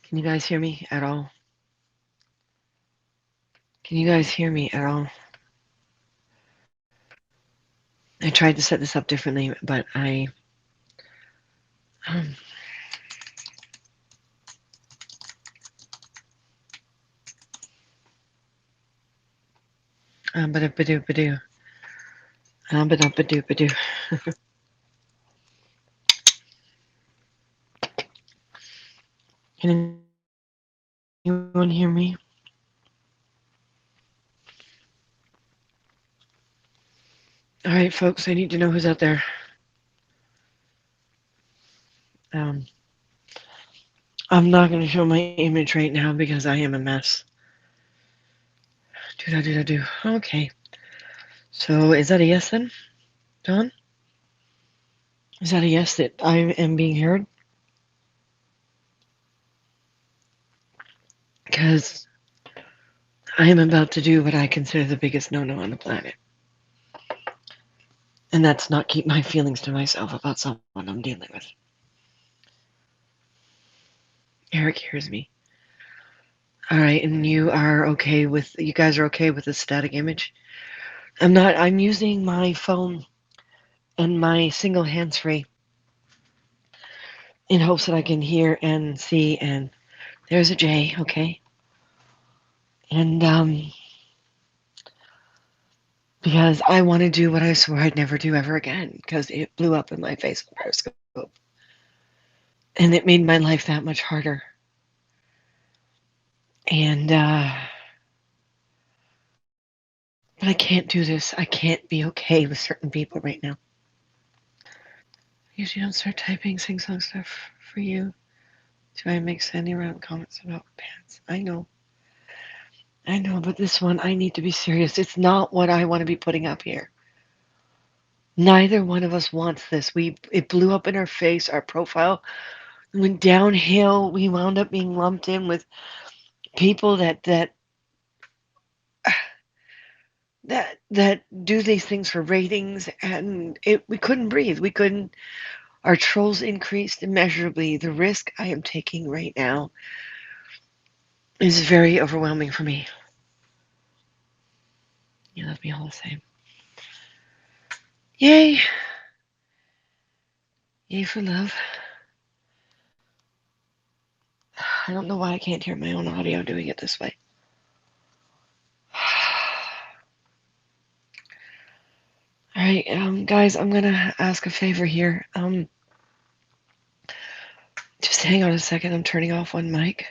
Can you guys hear me at all? Can you guys hear me at all? I tried to set this up differently, but um, ba-do, ba-do, ba-do, ba-do, ba-do. Can anyone hear me? All right, folks, I need to know who's out there. Um, I'm not going to show my image right now because I am a mess. Do. Okay. So is that a yes then, Don? Is that a yes that I am being heard? Because I am about to do what I consider the biggest no-no on the planet. And that's not keep my feelings to myself about someone I'm dealing with. Eric hears me. All right, and you guys are okay with the static image? I'm not, I'm using my phone and my single hands-free in hopes that I can hear and see, and there's a J, okay? And, because I want to do what I swore I'd never do ever again, because it blew up in my face on Periscope. And it made my life that much harder. And, but I can't do this. I can't be okay with certain people right now. Usually don't start typing sing-song stuff for you. Do I make sending around comments about pants? I know, but this one, I need to be serious. It's not what I want to be putting up here. Neither one of us wants this. It blew up in our face. Our profile went downhill. We wound up being lumped in with people that do these things for ratings, and we couldn't breathe. We couldn't. Our trolls increased immeasurably. The risk I am taking right now is very overwhelming for me. You love me all the same. Yay! Yay for love. I don't know why I can't hear my own audio doing it this way. All right, guys, I'm gonna ask a favor here. Just hang on a second. I'm turning off one mic.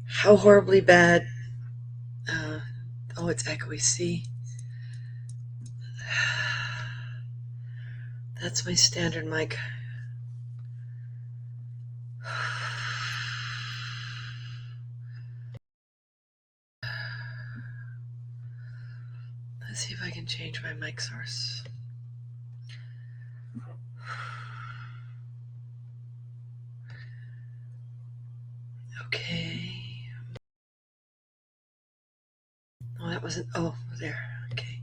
How horribly bad. Oh, it's echoey. See, that's my standard mic. Let's see if I can change my mic source. Okay. Oh, that wasn't. Oh, there. Okay.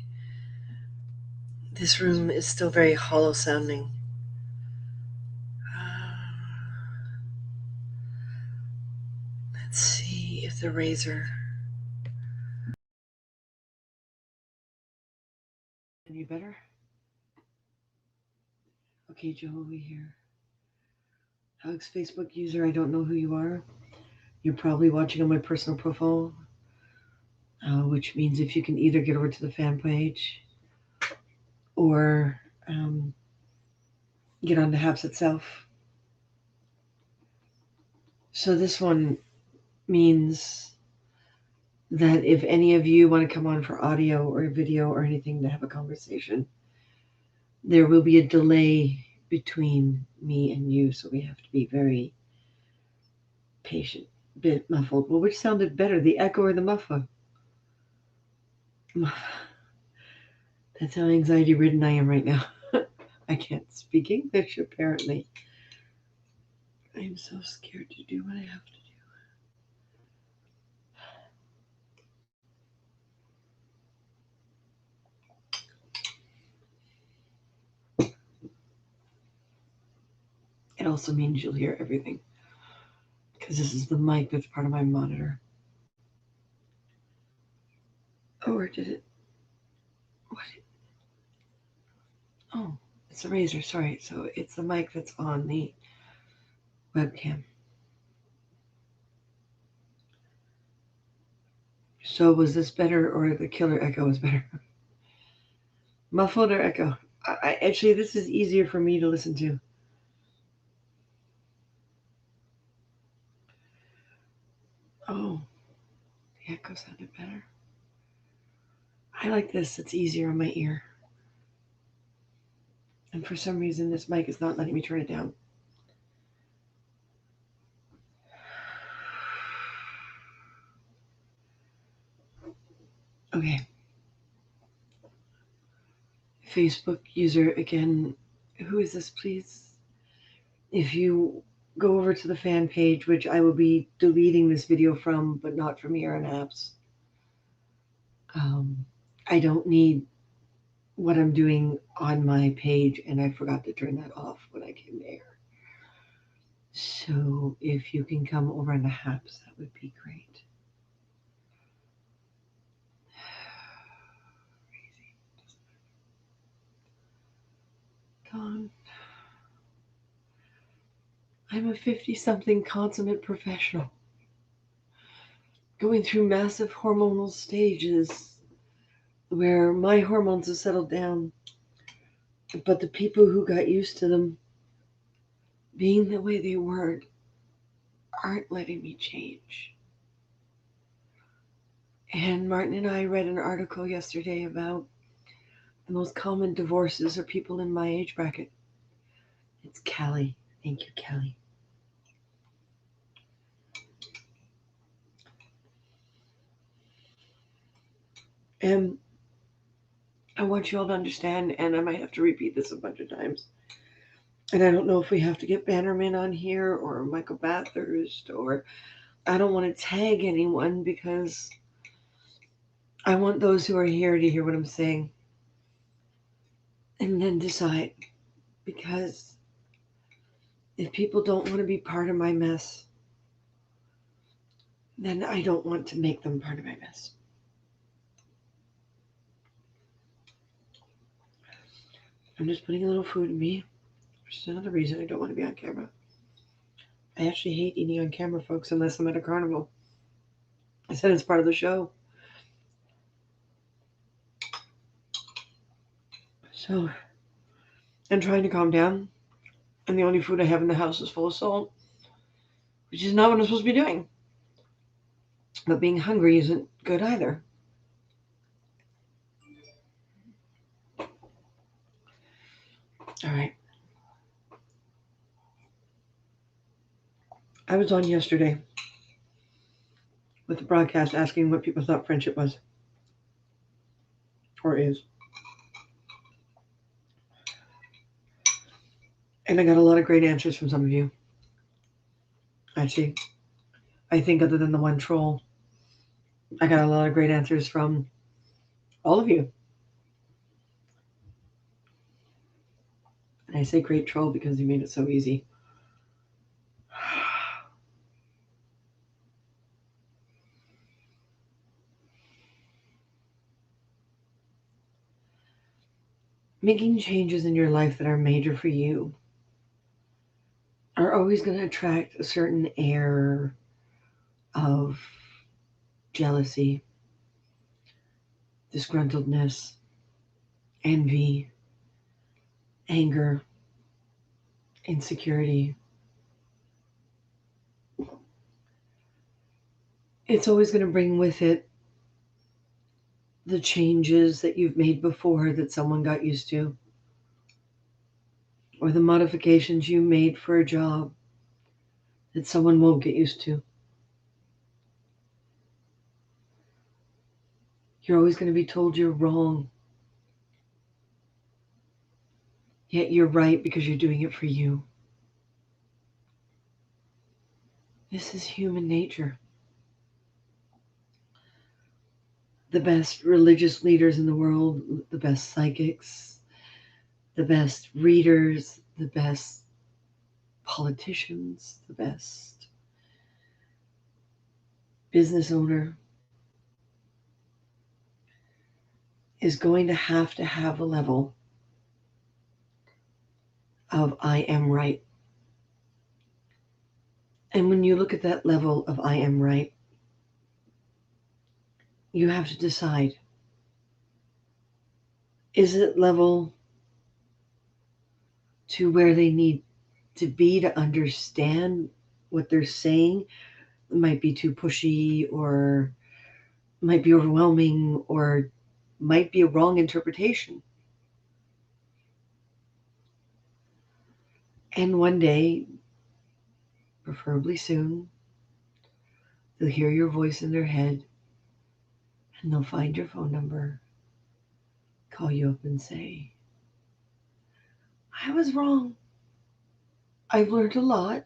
This room is still very hollow sounding. Let's see if the razor. Any better? Okay, Jehovah here. Alex, Facebook user, I don't know who you are. You're probably watching on my personal profile, which means if you can either get over to the fan page or get on the Habs itself. So this one means that if any of you want to come on for audio or video or anything to have a conversation, there will be a delay between me and you, so we have to be very patient. Bit muffled. Well, which sounded better, the echo or the muffler? That's how anxiety ridden I am right now. I can't speak English, apparently. I'm so scared to do what I have to do. It also means you'll hear everything because this is the mic that's part of my monitor. Oh, or did it? What? Oh, it's a razor. Sorry. So it's the mic that's on the webcam. So was this better or the killer echo was better? Muffled or echo? Actually, this is easier for me to listen to. Oh, the echo sounded better. I like this. It's easier on my ear. And for some reason, this mic is not letting me turn it down. Okay. Facebook user again. Who is this, please? If you go over to the fan page, which I will be deleting this video from, but not from here on apps. I don't need what I'm doing on my page, and I forgot to turn that off when I came there. So if you can come over on the apps, that would be great. Dawn. I'm a 50-something consummate professional, going through massive hormonal stages where my hormones have settled down, but the people who got used to them being the way they were aren't letting me change. And Martin and I read an article yesterday about the most common divorces are people in my age bracket. It's Callie. Thank you, Callie. And I want you all to understand, and I might have to repeat this a bunch of times. And I don't know if we have to get Bannerman on here or Michael Bathurst, or I don't want to tag anyone because I want those who are here to hear what I'm saying and then decide. Because if people don't want to be part of my mess, then I don't want to make them part of my mess. I'm just putting a little food in me, which is another reason I don't want to be on camera. I actually hate eating on camera, folks, unless I'm at a carnival. I said it's part of the show. So I'm trying to calm down, and the only food I have in the house is full of salt, which is not what I'm supposed to be doing. But being hungry isn't good either. All right. I was on yesterday with the broadcast asking what people thought friendship was or is. And I got a lot of great answers from some of you. Actually, I think other than the one troll, I got a lot of great answers from all of you. And I say great troll because you made it so easy. Making changes in your life that are major for you are always going to attract a certain air of jealousy, disgruntledness, envy, anger, insecurity. It's always going to bring with it the changes that you've made before that someone got used to, or the modifications you made for a job that someone won't get used to. You're always going to be told you're wrong, yet you're right because you're doing it for you. This is human nature. The best religious leaders in the world, the best psychics, the best readers, the best politicians, the best business owner is going to have a level of I am right. And when you look at that level of I am right, you have to decide, is it level to where they need to be to understand what they're saying? It might be too pushy, or might be overwhelming, or might be a wrong interpretation. And one day, preferably soon, they'll hear your voice in their head, and they'll find your phone number, call you up and say, I was wrong. I've learned a lot.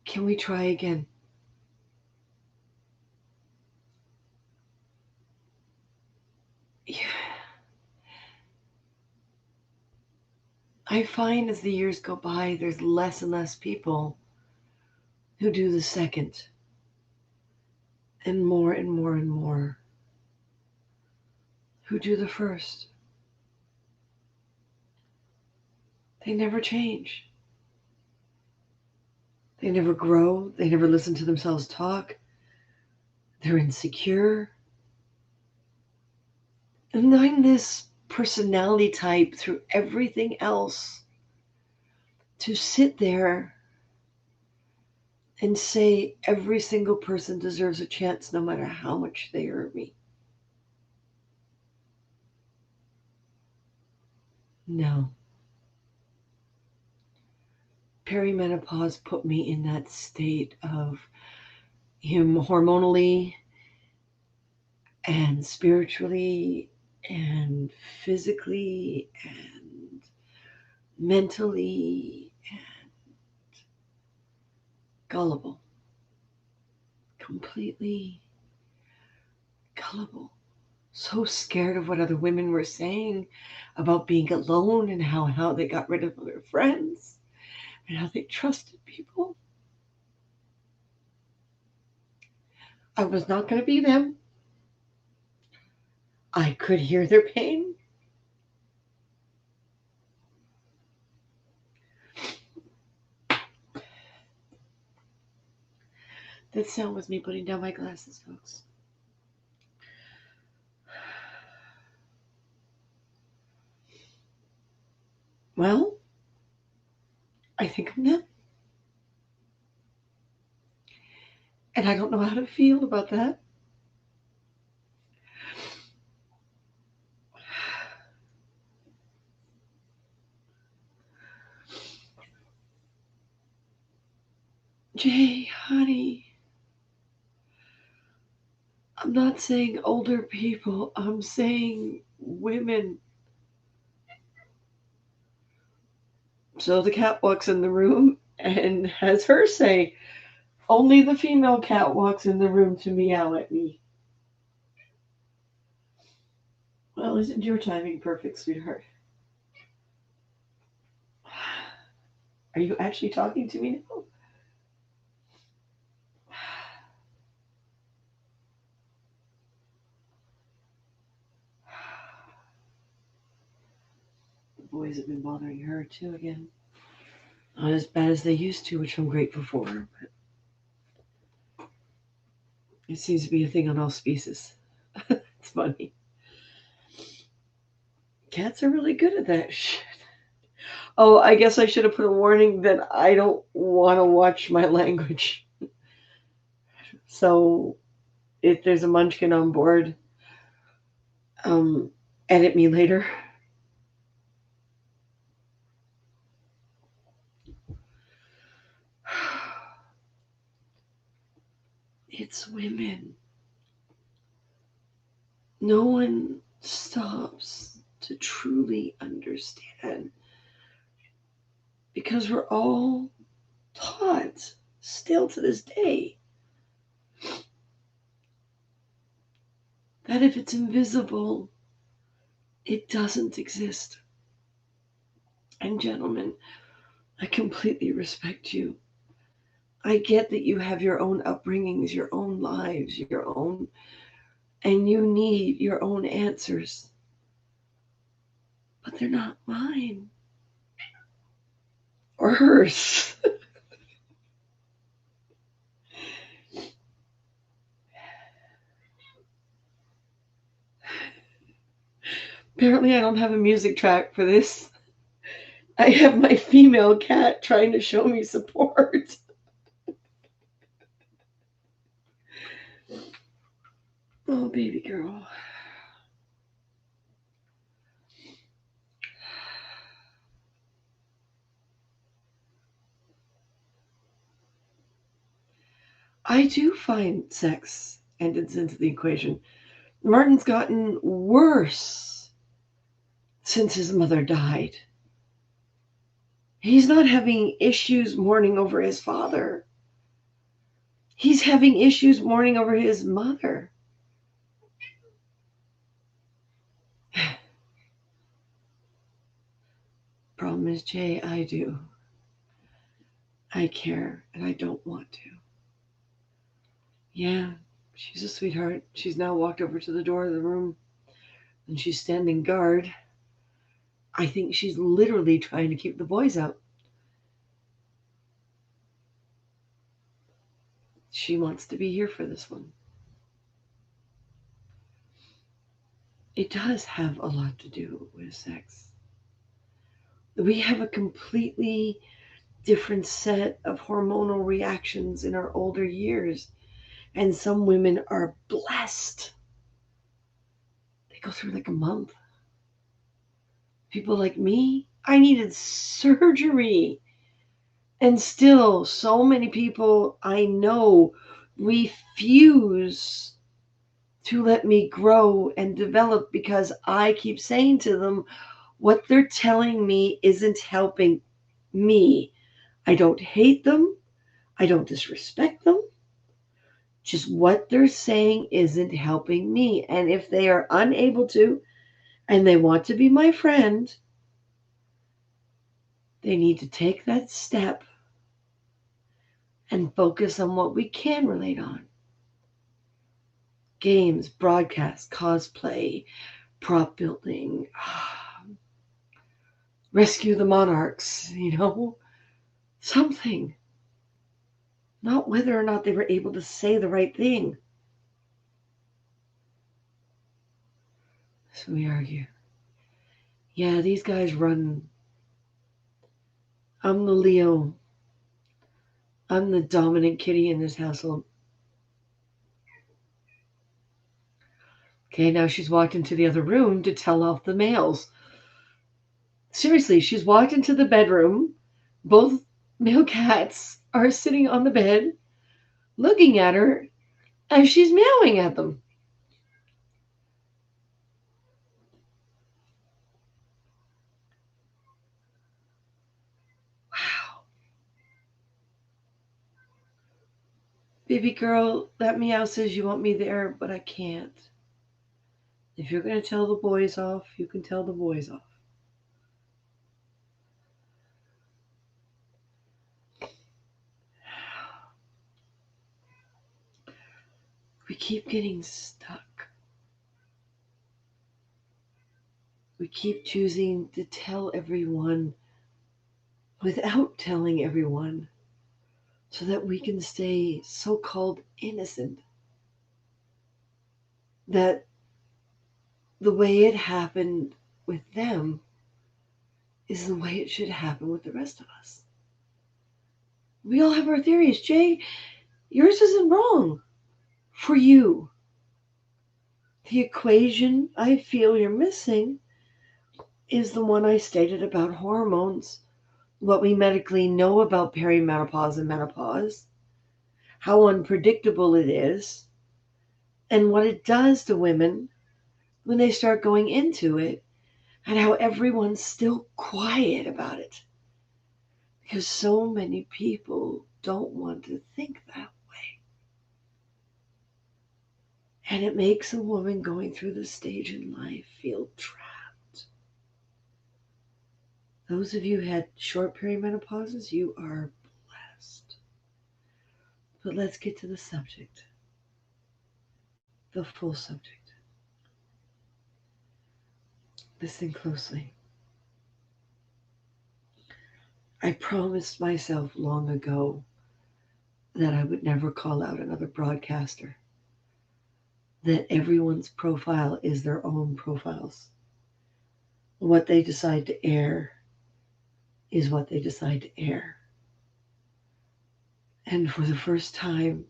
Can we try again? Yeah. I find as the years go by, there's less and less people who do the second, and more and more and more who do the first. They never change. They never grow. They never listen to themselves talk. They're insecure. And I'm this personality type through everything else to sit there and say every single person deserves a chance no matter how much they hurt me. No. Perimenopause put me in that state of him hormonally and spiritually and physically and mentally and gullible. Completely gullible. So scared of what other women were saying about being alone and how they got rid of their friends and how they trusted people. I was not going to be them. I could hear their pain. That sound was me putting down my glasses, folks. Well, I think I'm them. And I don't know how to feel about that. Jay, honey, I'm not saying older people, I'm saying women. So the cat walks in the room and has her say, only the female cat walks in the room to meow at me. Well, isn't your timing perfect, sweetheart? Are you actually talking to me now? The boys have been bothering her too again. Not as bad as they used to, which I'm grateful for, but it seems to be a thing on all species. It's funny. Cats are really good at that shit. Oh, I guess I should have put a warning that I don't want to watch my language. So if there's a munchkin on board, edit me later. It's women. No one stops to truly understand because we're all taught, still to this day, that if it's invisible, it doesn't exist. And gentlemen, I completely respect you. I get that you have your own upbringings, your own lives, your own, and you need your own answers. But they're not mine or hers. Apparently, I don't have a music track for this. I have my female cat trying to show me support. Oh, baby girl. I do find sex entered into the equation. Martin's gotten worse since his mother died. He's not having issues mourning over his father. He's having issues mourning over his mother. Problem is, Jay, I do. I care, and I don't want to. Yeah, she's a sweetheart. She's now walked over to the door of the room, and she's standing guard. I think she's literally trying to keep the boys out. She wants to be here for this one. It does have a lot to do with sex. We have a completely different set of hormonal reactions in our older years. And some women are blessed. They go through like a month. People like me, I needed surgery. And still, so many people I know refuse to let me grow and develop because I keep saying to them, what they're telling me isn't helping me. I don't hate them. I don't disrespect them. Just what they're saying isn't helping me. And if they are unable to, and they want to be my friend, they need to take that step and focus on what we can relate on. Games, broadcast, cosplay, prop building, rescue the monarchs, something. Not whether or not they were able to say the right thing. So we argue. Yeah, these guys run. I'm the Leo. I'm the dominant kitty in this household. Okay, now she's walked into the other room to tell off the males. Seriously, she's walked into the bedroom. Both male cats are sitting on the bed looking at her as she's meowing at them. Wow. Baby girl, that meow says you want me there, but I can't. If you're going to tell the boys off, you can tell the boys off. We keep getting stuck. We keep choosing to tell everyone without telling everyone so that we can stay so-called innocent. That the way it happened with them is the way it should happen with the rest of us. We all have our theories. Jay, yours isn't wrong. For you, the equation I feel you're missing is the one I stated about hormones, what we medically know about perimenopause and menopause, how unpredictable it is, and what it does to women when they start going into it, and how everyone's still quiet about it. Because so many people don't want to think that way. And it makes a woman going through this stage in life feel trapped. Those of you who had short perimenopauses, you are blessed. But let's get to the subject, the full subject. Listen closely. I promised myself long ago that I would never call out another broadcaster, that everyone's profile is their own profiles. What they decide to air is what they decide to air. And for the first time,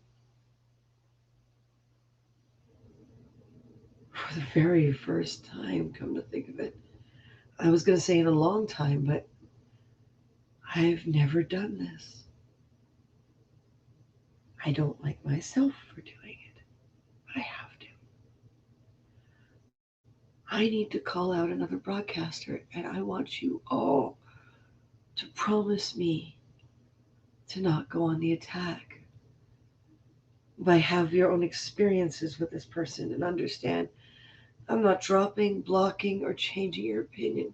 for the very first time, come to think of it, I was going to say in a long time, but I've never done this. I don't like myself for doing it, but I have to. I need to call out another broadcaster, and I want you all to promise me to not go on the attack. By have your own experiences with this person and understand I'm not dropping, blocking, or changing your opinion.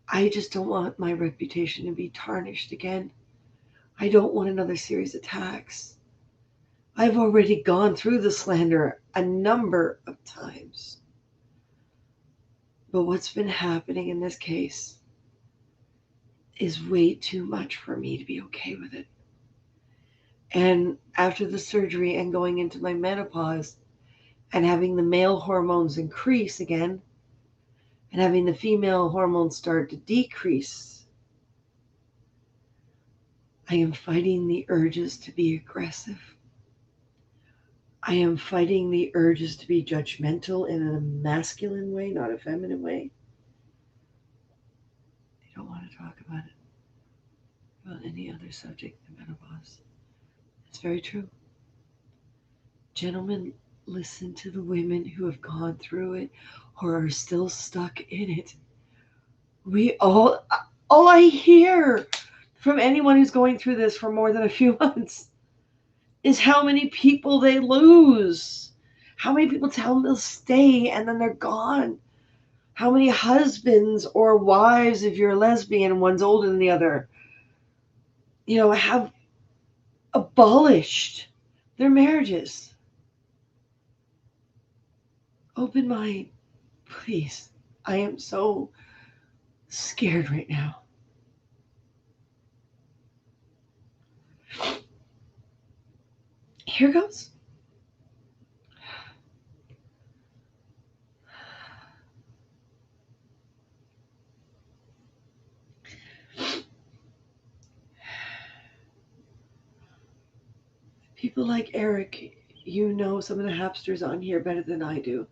I just don't want my reputation to be tarnished again. I don't want another series of attacks. I've already gone through the slander a number of times. But what's been happening in this case is way too much for me to be okay with it. And after the surgery and going into my menopause and having the male hormones increase again and having the female hormones start to decrease, I am fighting the urges to be aggressive. I am fighting the urges to be judgmental in a masculine way, not a feminine way. I don't want to talk about it, about any other subject than menopause. It's very true. Gentlemen, listen to the women who have gone through it or are still stuck in it. We all I hear from anyone who's going through this for more than a few months is how many people they lose. How many people tell them they'll stay and then they're gone. How many husbands or wives, if you're a lesbian, one's older than the other, have abolished their marriages. Open mind, please. I am so scared right now. Here goes. People like Eric, you know some of the Hapsters on here better than I do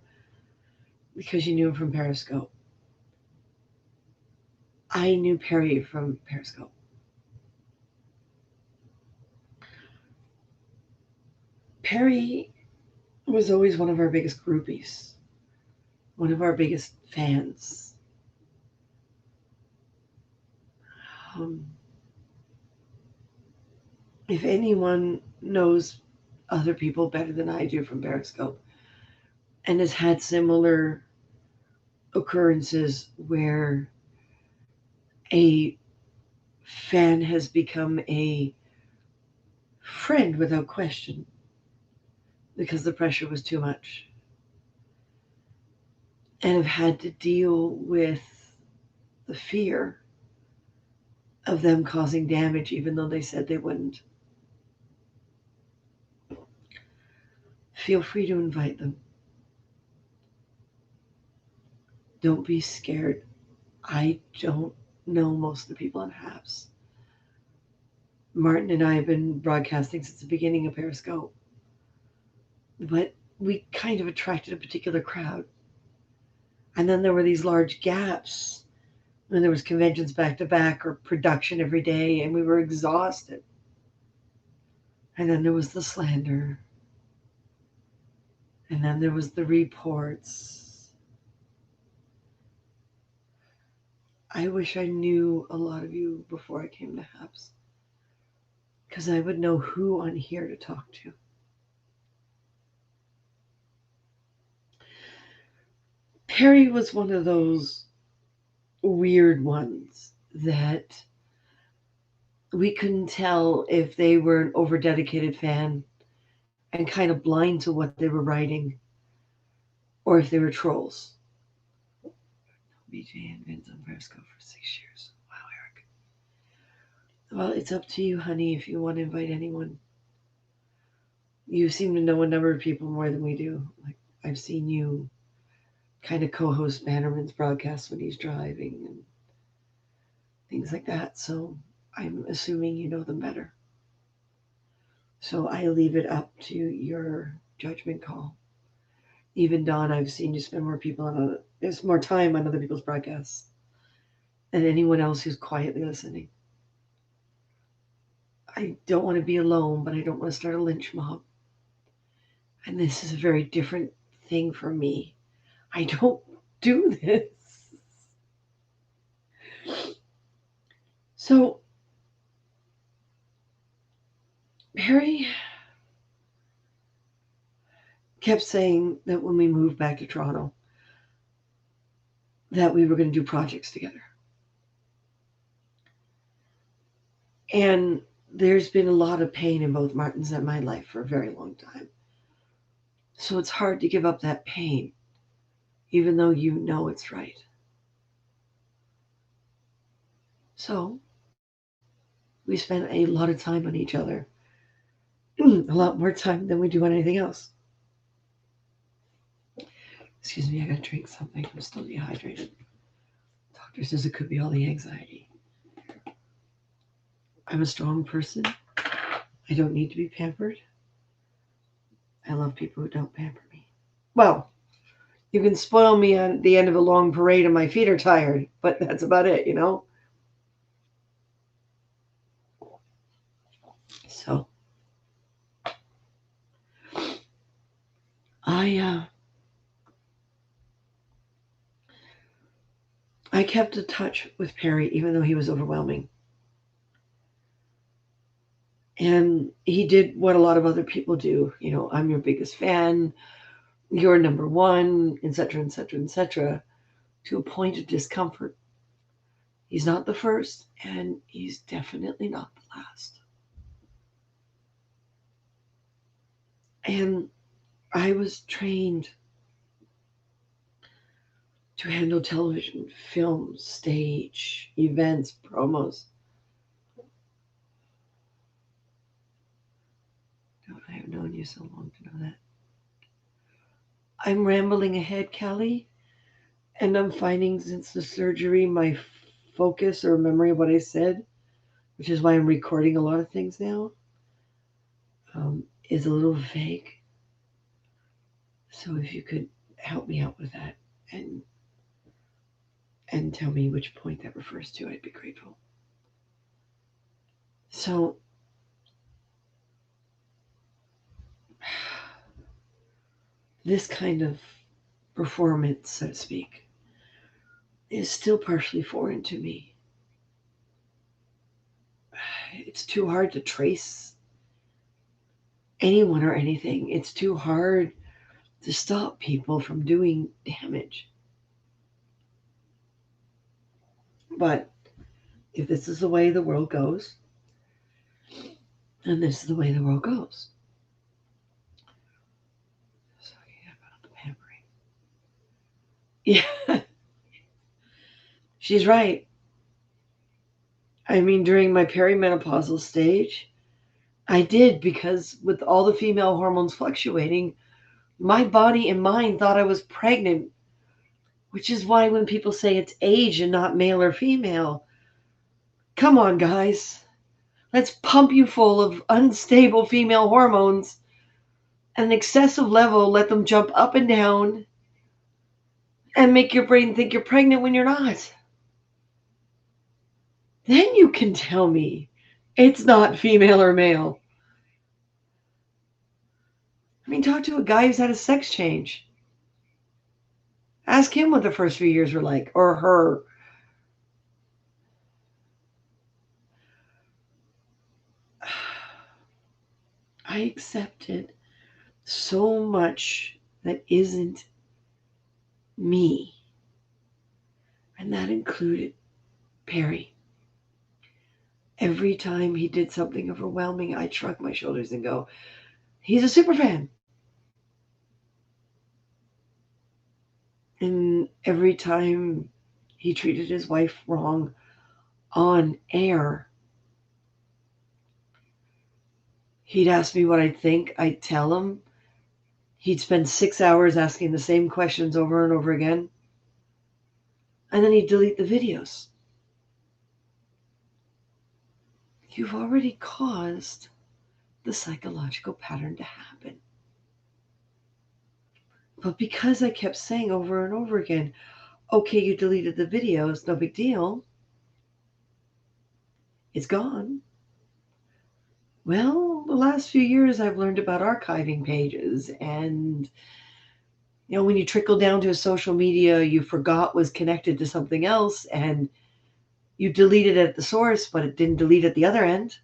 because you knew him from Periscope. I knew Perry from Periscope. Perry was always one of our biggest groupies, one of our biggest fans. Um, if anyone knows other people better than I do from Periscope and has had similar occurrences where a fan has become a friend without question because the pressure was too much and have had to deal with the fear of them causing damage even though they said they wouldn't. Feel free to invite them. Don't be scared. I don't know most of the people on HAPS. Martin and I have been broadcasting since the beginning of Periscope, but we kind of attracted a particular crowd. And then there were these large gaps when there was conventions back to back or production every day, and we were exhausted. And then there was the slander. And then there was the reports. I wish I knew a lot of you before I came to HAPS, because I would know who on here to talk to. Harry was one of those weird ones that we couldn't tell if they were an over dedicated fan and kind of blind to what they were writing or if they were trolls. BJ and Vince on Periscope for 6 years. Wow, Eric. Well, it's up to you, honey, if you want to invite anyone. You seem to know a number of people more than we do. Like I've seen you kind of co-host Bannerman's broadcast when he's driving and things like that. So I'm assuming you know them better. So I leave it up to your judgment call. Even Dawn, I've seen you spend more people on there's more time on other people's broadcasts than anyone else who's quietly listening. I don't want to be alone, but I don't want to start a lynch mob. And this is a very different thing for me. I don't do this. So, Harry kept saying that when we moved back to Toronto, that we were going to do projects together. And there's been a lot of pain in both Martin's and my life for a very long time. So it's hard to give up that pain, even though you know it's right. So we spend a lot of time on each other, a lot more time than we do on anything else. Excuse me, I gotta drink something. I'm still dehydrated. Doctor says it could be all the anxiety. I'm a strong person. I don't need to be pampered. I love people who don't pamper me. Well, you can spoil me at the end of a long parade and my feet are tired, but that's about it, you know? So I I kept in touch with Perry even though he was overwhelming. And he did what a lot of other people do. You know, I'm your biggest fan, you're number one, etc., etc., etc., to a point of discomfort. He's not the first, and he's definitely not the last. And I was trained to handle television, film, stage, events, promos. Don't I have known you so long to know that? I'm rambling ahead, Callie, and I'm finding since the surgery my focus or memory of what I said, which is why I'm recording a lot of things now, is a little vague. So if you could help me out with that and tell me which point that refers to, I'd be grateful. So this kind of performance, so to speak, is still partially foreign to me. It's too hard to trace anyone or anything. It's too hard to stop people from doing damage. But if this is the way the world goes, then this is the way the world goes. So, yeah, about the pampering. Yeah, she's right. I mean, during my perimenopausal stage, I did because with all the female hormones fluctuating, my body and mind thought I was pregnant, which is why when people say it's age and not male or female, come on, guys. Let's pump you full of unstable female hormones at an excessive level, let them jump up and down, and make your brain think you're pregnant when you're not. Then you can tell me it's not female or male. I mean, talk to a guy who's had a sex change. Ask him what the first few years were like, or her. I accepted so much that isn't me. And that included Perry. Every time he did something overwhelming, I'd shrug my shoulders and go, he's a super fan. And every time he treated his wife wrong on air, he'd ask me what I'd think. I'd tell him. He'd spend 6 hours asking the same questions over and over again. And then he'd delete the videos. You've already caused the psychological pattern to happen. But because I kept saying over and over again, okay, you deleted the videos, no big deal. It's gone. Well, the last few years I've learned about archiving pages, and when you trickle down to a social media you forgot was connected to something else, and you deleted it at the source, but it didn't delete at the other end.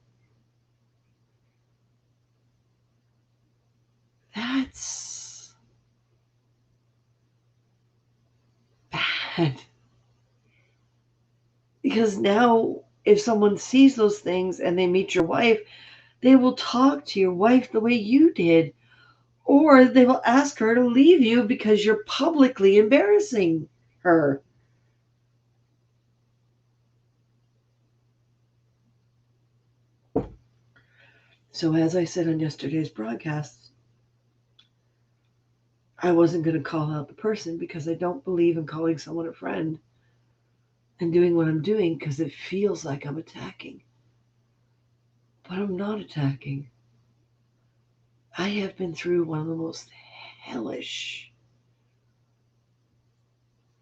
That's bad. Because now, if someone sees those things and they meet your wife, they will talk to your wife the way you did, or they will ask her to leave you because you're publicly embarrassing her. So, as I said on yesterday's broadcast, I wasn't going to call out the person because I don't believe in calling someone a friend and doing what I'm doing because it feels like I'm attacking. But I'm not attacking. I have been through one of the most hellish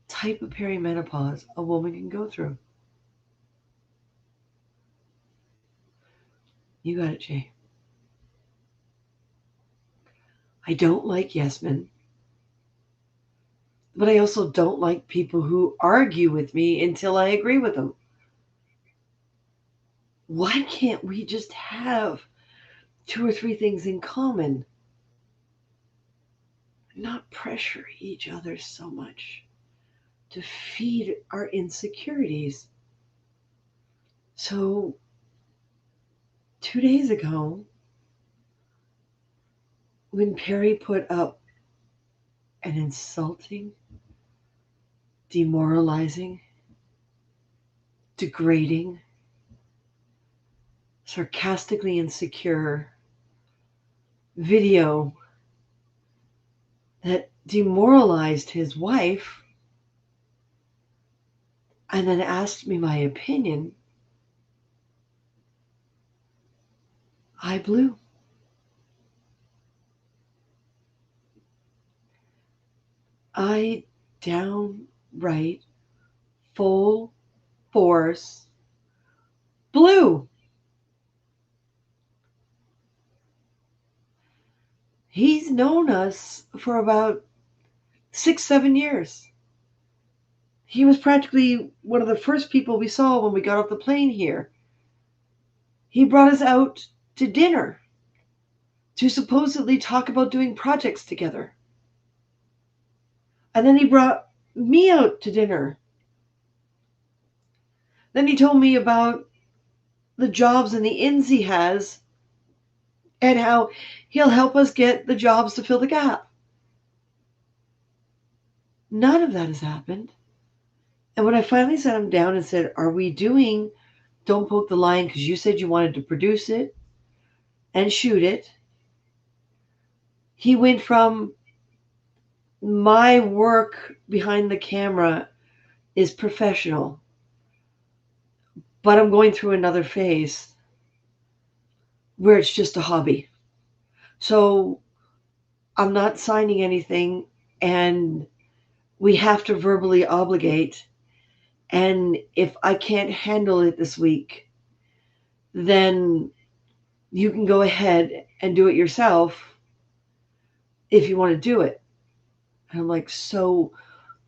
type of perimenopause a woman can go through. You got it, Jay. I don't like yes men, but I also don't like people who argue with me until I agree with them. Why can't we just have 2 or 3 things in common? Not pressure each other so much to feed our insecurities. So, 2 days ago, when Perry put up an insulting, demoralizing, degrading, sarcastically insecure video that demoralized his wife, and then asked me my opinion, I blew. I downright full force blew. He's known us for about 6, 7 years. He was practically one of the first people we saw when we got off the plane here. He brought us out to dinner to supposedly talk about doing projects together. And then he brought me out to dinner. Then he told me about the jobs and the inns he has and how he'll help us get the jobs to fill the gap. None of that has happened. And when I finally sat him down and said, are we doing Don't Poke the Lion because you said you wanted to produce it and shoot it, he went from my work behind the camera is professional, but I'm going through another phase where it's just a hobby. So I'm not signing anything, and we have to verbally obligate. And if I can't handle it this week, then you can go ahead and do it yourself if you want to do it. And I'm like, so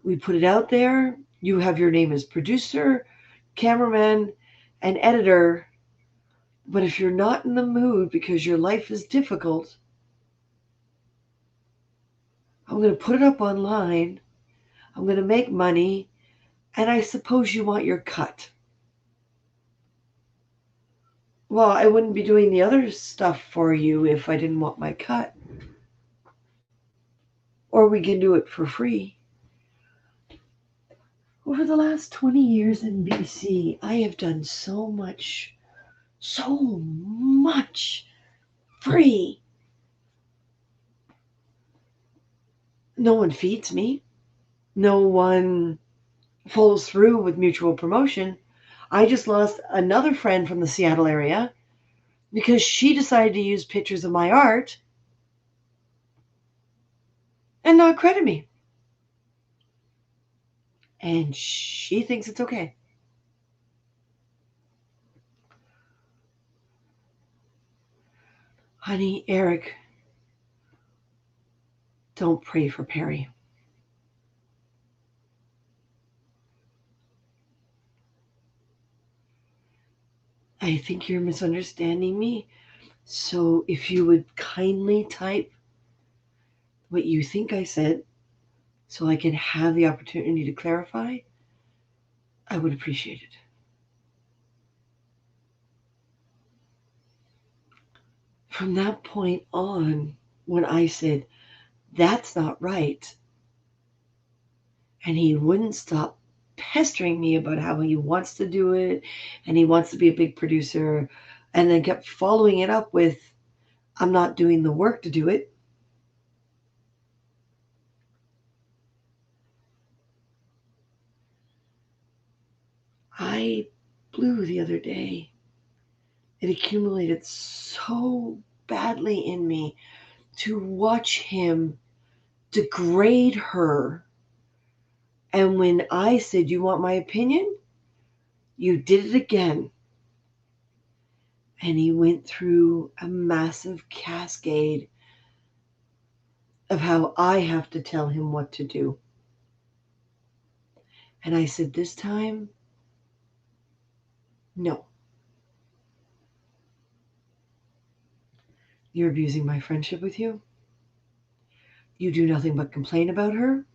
we put it out there. You have your name as producer, cameraman, and editor. But if you're not in the mood because your life is difficult, I'm going to put it up online. I'm going to make money, and I suppose you want your cut. Well, I wouldn't be doing the other stuff for you if I didn't want my cut. Or we can do it for free. Over the last 20 years in BC, I have done so much free. No one feeds me. No one follows through with mutual promotion. I just lost another friend from the Seattle area because she decided to use pictures of my art and not credit me. And she thinks it's okay. Honey, Eric, don't pray for Perry. I think you're misunderstanding me. So if you would kindly type what you think I said so I can have the opportunity to clarify, I would appreciate it. From that point on, when I said, that's not right, and he wouldn't stop pestering me about how he wants to do it and he wants to be a big producer, and then kept following it up with, I'm not doing the work to do it. I blew the other day. It accumulated so badly in me to watch him degrade her. And when I said, you want my opinion? You did it again. And he went through a massive cascade of how I have to tell him what to do. And I said, this time, no. You're abusing my friendship with you. You do nothing but complain about her.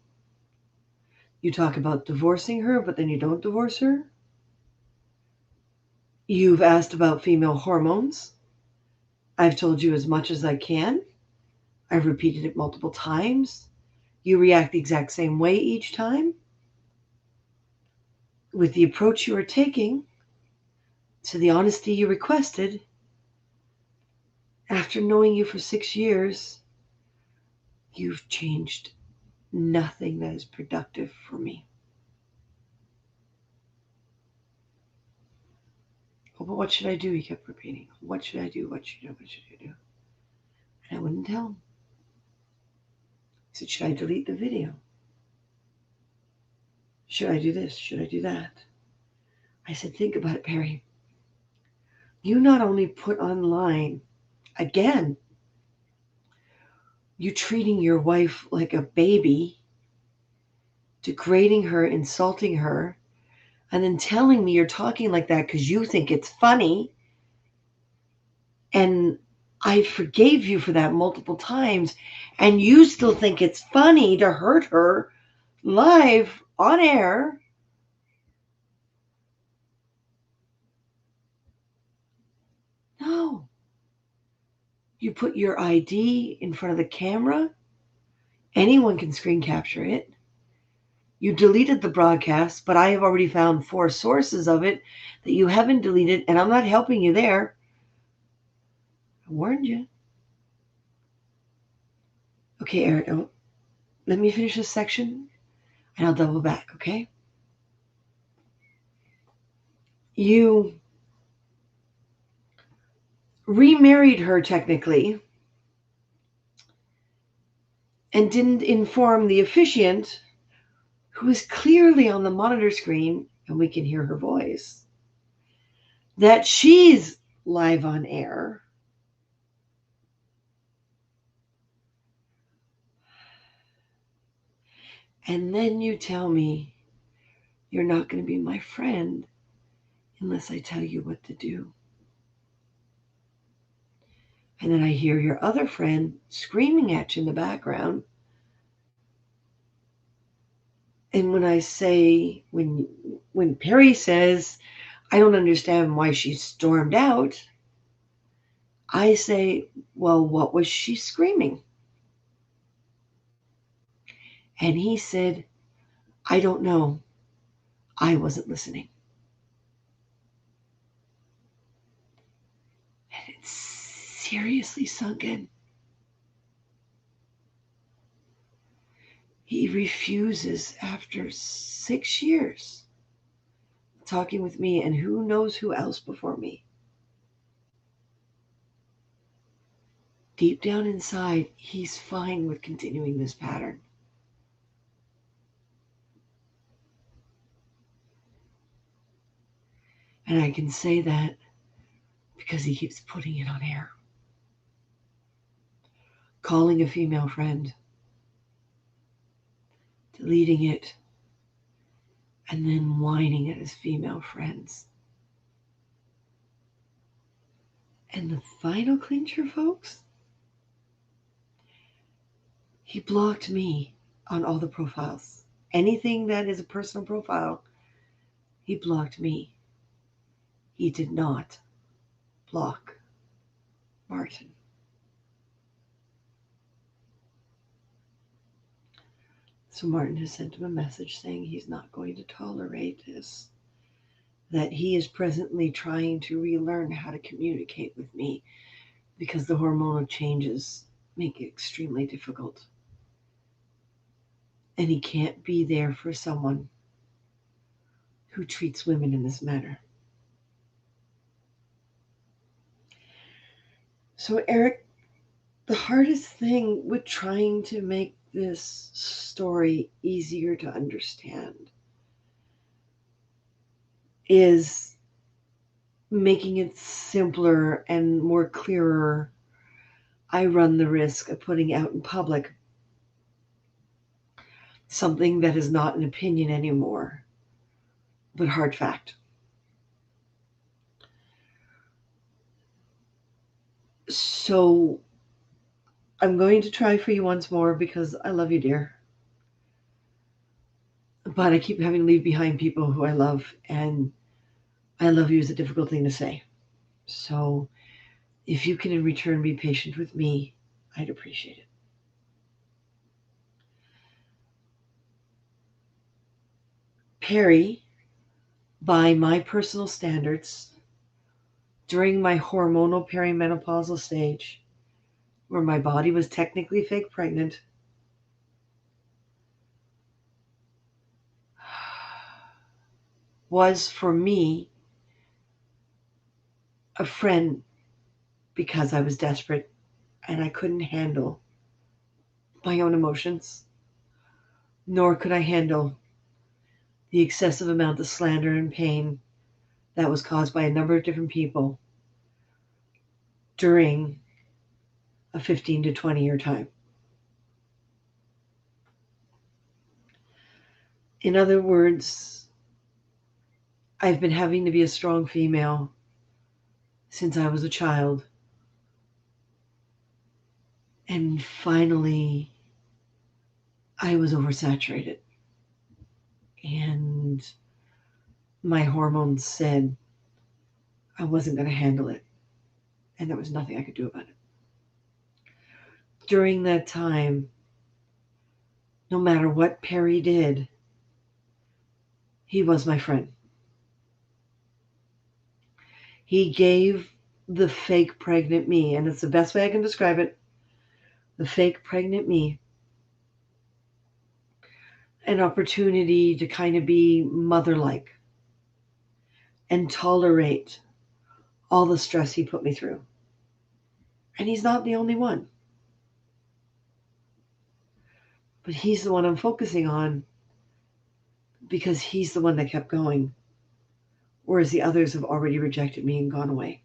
You talk about divorcing her, but then you don't divorce her. You've asked about female hormones. I've told you as much as I can. I've repeated it multiple times. You react the exact same way each time. With the approach you are taking to the honesty you requested, after knowing you for 6 years, you've changed nothing that is productive for me. Oh, but what should I do? He kept repeating. What should I do? What should I do? What should I do? And I wouldn't tell him. He said, should I delete the video? Should I do this? Should I do that? I said, think about it, Perry. You not only put online, again, you treating your wife like a baby, degrading her, insulting her, and then telling me you're talking like that because you think it's funny. And I forgave you for that multiple times, and you still think it's funny to hurt her live on air. No. You put your ID in front of the camera. Anyone can screen capture it. You deleted the broadcast, but I have already found 4 sources of it that you haven't deleted, and I'm not helping you there. I warned you. Okay, Eric, let me finish this section, and I'll double back, okay? You remarried her technically and didn't inform the officiant, who is clearly on the monitor screen and we can hear her voice, that she's live on air. And then you tell me you're not going to be my friend unless I tell you what to do. And then I hear your other friend screaming at you in the background. And when Perry says, I don't understand why she stormed out, I say, well, what was she screaming? And he said, I don't know. I wasn't listening. And it seriously sunk in. He refuses after 6 years talking with me and who knows who else before me. Deep down inside, he's fine with continuing this pattern. And I can say that because he keeps putting it on air. Calling a female friend, deleting it, and then whining at his female friends. And the final clincher, folks, he blocked me on all the profiles. Anything that is a personal profile, he blocked me. He did not block Martin. So Martin has sent him a message saying he's not going to tolerate this, that he is presently trying to relearn how to communicate with me because the hormonal changes make it extremely difficult. And he can't be there for someone who treats women in this manner. So, Eric, the hardest thing with trying to make this story easier to understand is making it simpler and more clearer. I run the risk of putting out in public something that is not an opinion anymore, but hard fact. So I'm going to try for you once more because I love you, dear. But I keep having to leave behind people who I love, and I love you is a difficult thing to say. So if you can in return be patient with me, I'd appreciate it. Perry, by my personal standards, during my hormonal perimenopausal stage, where my body was technically fake pregnant, was for me a friend because I was desperate and I couldn't handle my own emotions, nor could I handle the excessive amount of slander and pain that was caused by a number of different people during a 15 to 20-year time. In other words, I've been having to be a strong female since I was a child. And finally, I was oversaturated. And my hormones said I wasn't going to handle it. And there was nothing I could do about it. During that time, no matter what Perry did, he was my friend. He gave the fake pregnant me, and it's the best way I can describe it, the fake pregnant me, an opportunity to kind of be mother like and tolerate all the stress he put me through. And he's not the only one, but he's the one I'm focusing on because he's the one that kept going, whereas the others have already rejected me and gone away.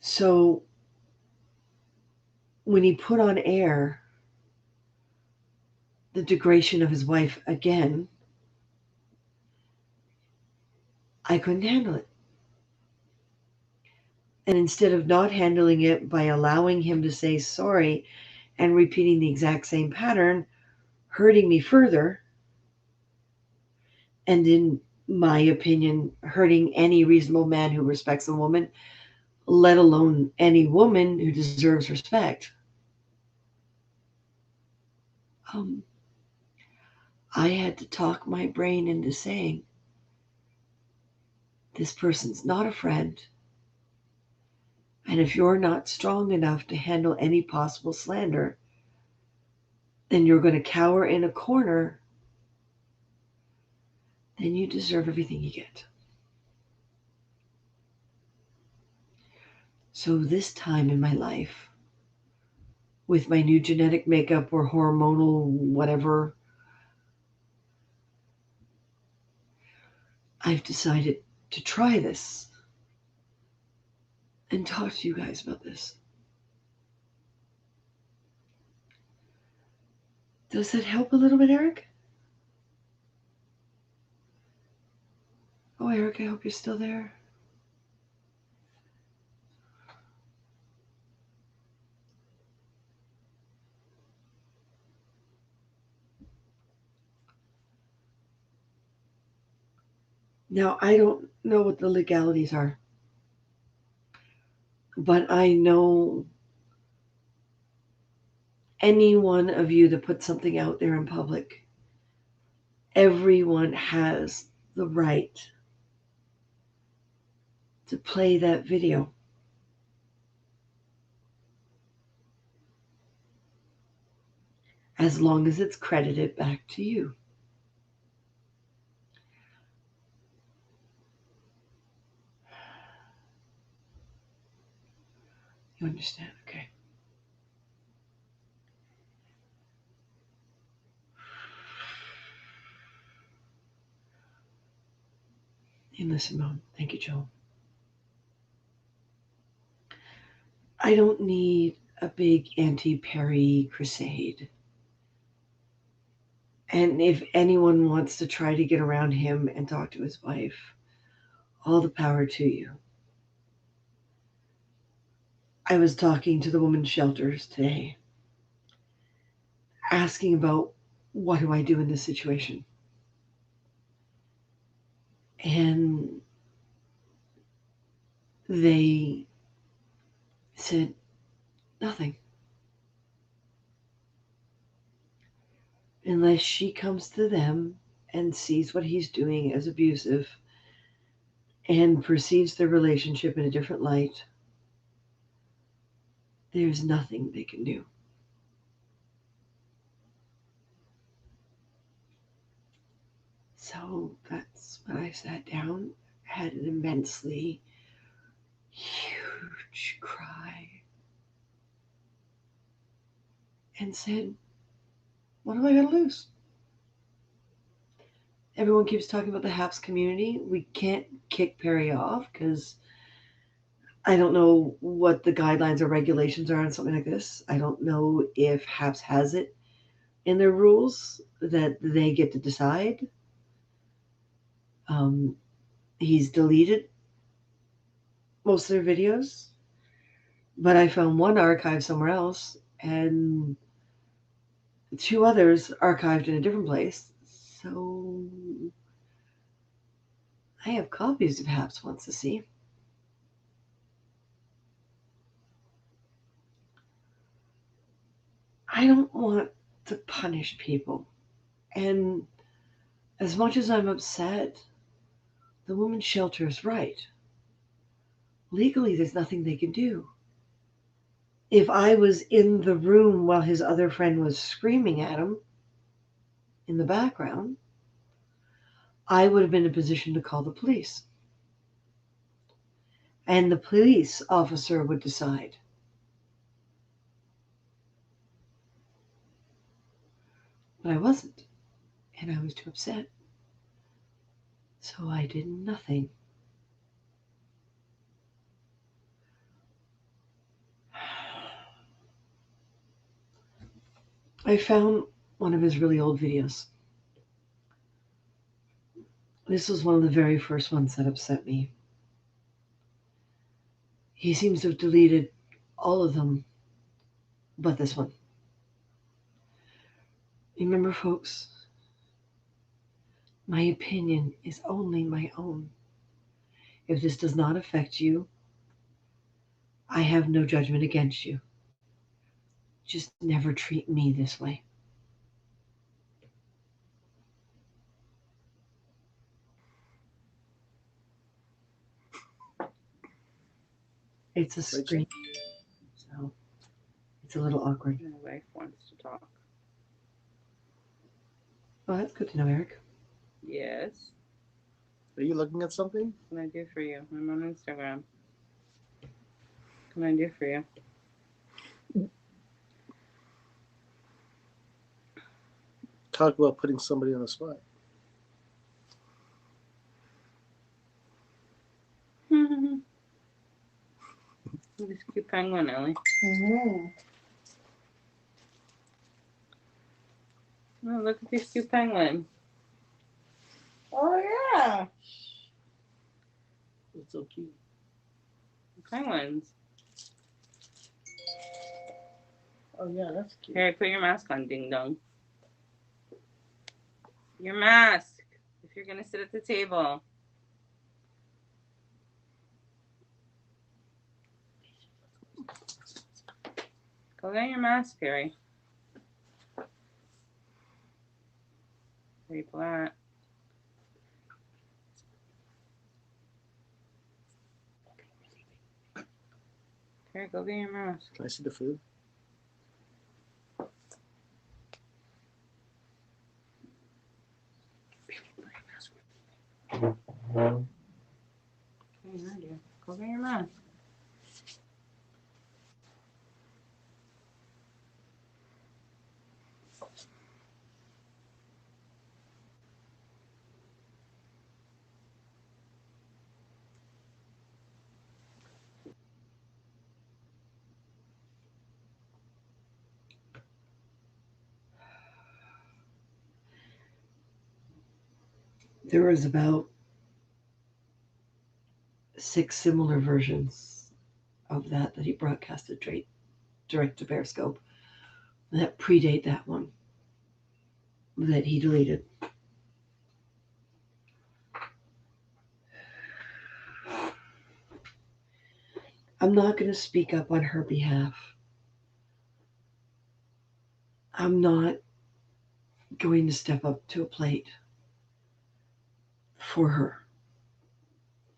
So when he put on air the degradation of his wife again, I couldn't handle it. And instead of not handling it by allowing him to say sorry and repeating the exact same pattern, hurting me further, and in my opinion, hurting any reasonable man who respects a woman, let alone any woman who deserves respect. Um, I had to talk my brain into saying, this person's not a friend, and if you're not strong enough to handle any possible slander, then you're going to cower in a corner, then you deserve everything you get. So, this time in my life, with my new genetic makeup or hormonal whatever, I've decided to try this and talk to you guys about this. Does that help a little bit, Eric? Oh, Eric, I hope you're still there. Now, I don't know what the legalities are, but I know any one of you that puts something out there in public, everyone has the right to play that video as long as it's credited back to you. You understand? Okay. And listen, Mom. Thank you, Joel. I don't need a big anti Perry crusade. And if anyone wants to try to get around him and talk to his wife, all the power to you. I was talking to the women's shelters today, asking about what do I do in this situation. And they said, nothing. Unless she comes to them and sees what he's doing as abusive and perceives their relationship in a different light, there's nothing they can do. So that's when I sat down, had an immensely huge cry, and said, what am I going to lose? Everyone keeps talking about the HAPS community. We can't kick Perry off because I don't know what the guidelines or regulations are on something like this. I don't know if HAPS has it in their rules that they get to decide. Um, he's deleted most of their videos, but I found one archive somewhere else and two others archived in a different place. So I have copies if HAPS wants to see. I don't want to punish people. And as much as I'm upset, the women's shelter is right. Legally, there's nothing they can do. If I was in the room while his other friend was screaming at him in the background, I would have been in a position to call the police. And the police officer would decide. But I wasn't. And I was too upset. So I did nothing. I found one of his really old videos. This was one of the very first ones that upset me. He seems to have deleted all of them but this one. Remember, folks, my opinion is only my own. If this does not affect you, I have no judgment against you. Just never treat me this way. It's a Rachel? screen, so it's a little awkward. My wife wants to talk. Well, that's good to know, Eric. Yes. Are you looking at something? What can I do for you? I'm on Instagram. What can I do for you? Talk about putting somebody on the spot. This cute penguin, Ellie. Oh, look at this cute penguin. Oh, yeah. It's so cute. Penguins. Oh yeah, that's cute. Harry, put your mask on, ding dong. Your mask. If you're going to sit at the table. Go get your mask, Harry. Harry Black. Harry, go get your mask. Can I see the food? Go get your mask. There was about 6 similar versions of that he broadcasted direct to Periscope that predate that one that he deleted. I'm not going to speak up on her behalf. I'm not going to step up to a plate for her.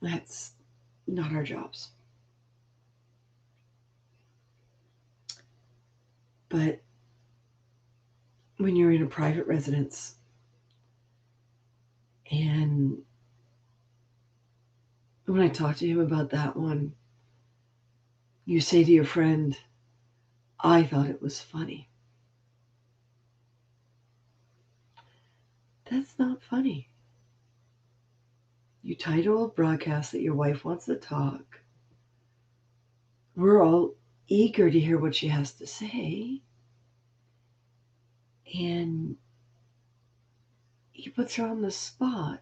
That's not our jobs. But when you're in a private residence and when I talk to him about that one, you say to your friend, I thought it was funny. That's not funny. You title a broadcast that your wife wants to talk. We're all eager to hear what she has to say. And he puts her on the spot.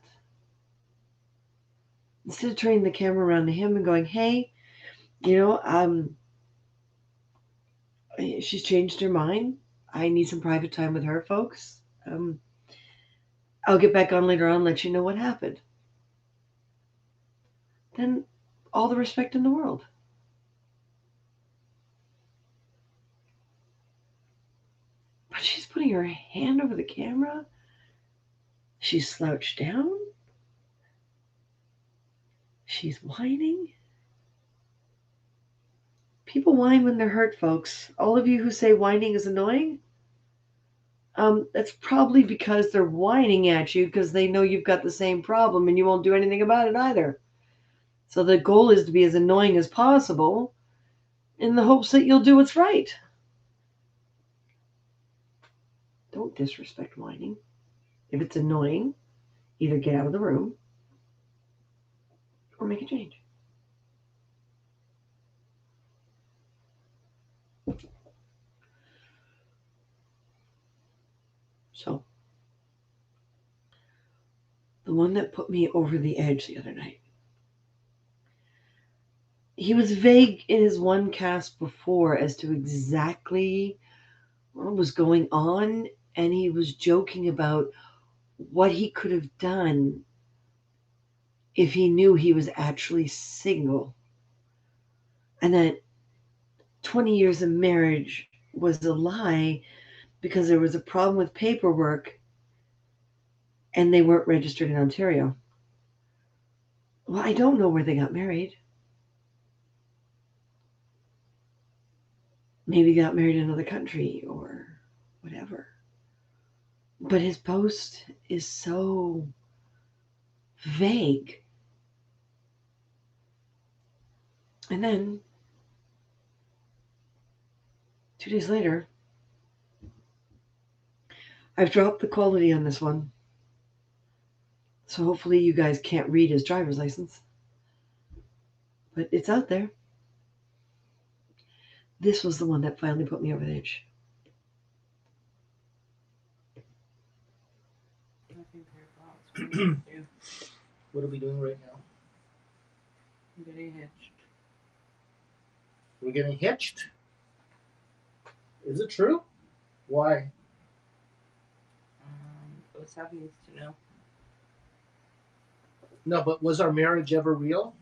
Instead of turning the camera around to him and going, hey, you know, she's changed her mind. I need some private time with her, folks. I'll get back on later on and let you know what happened. Then all the respect in the world. But she's putting her hand over the camera. She's slouched down. She's whining. People whine when they're hurt, folks. All of you who say whining is annoying, that's probably because they're whining at you because they know you've got the same problem and you won't do anything about it either. So the goal is to be as annoying as possible in the hopes that you'll do what's right. Don't disrespect whining. If it's annoying, either get out of the room or make a change. So, the one that put me over the edge the other night. He was vague in his one cast before as to exactly what was going on and he was joking about what he could have done if he knew he was actually single, and that 20 years of marriage was a lie because there was a problem with paperwork and they weren't registered in Ontario. Well, I don't know where they got married. Maybe got married in another country or whatever. But his post is so vague. And then 2 days later, I've dropped the quality on this one. So hopefully you guys can't read his driver's license. But it's out there. This was the one that finally put me over the edge. I think your thoughts. What do you do? What are we doing right now? I'm getting hitched. We're getting hitched? Is it true? Why? Osab needs to know. No, but was our marriage ever real?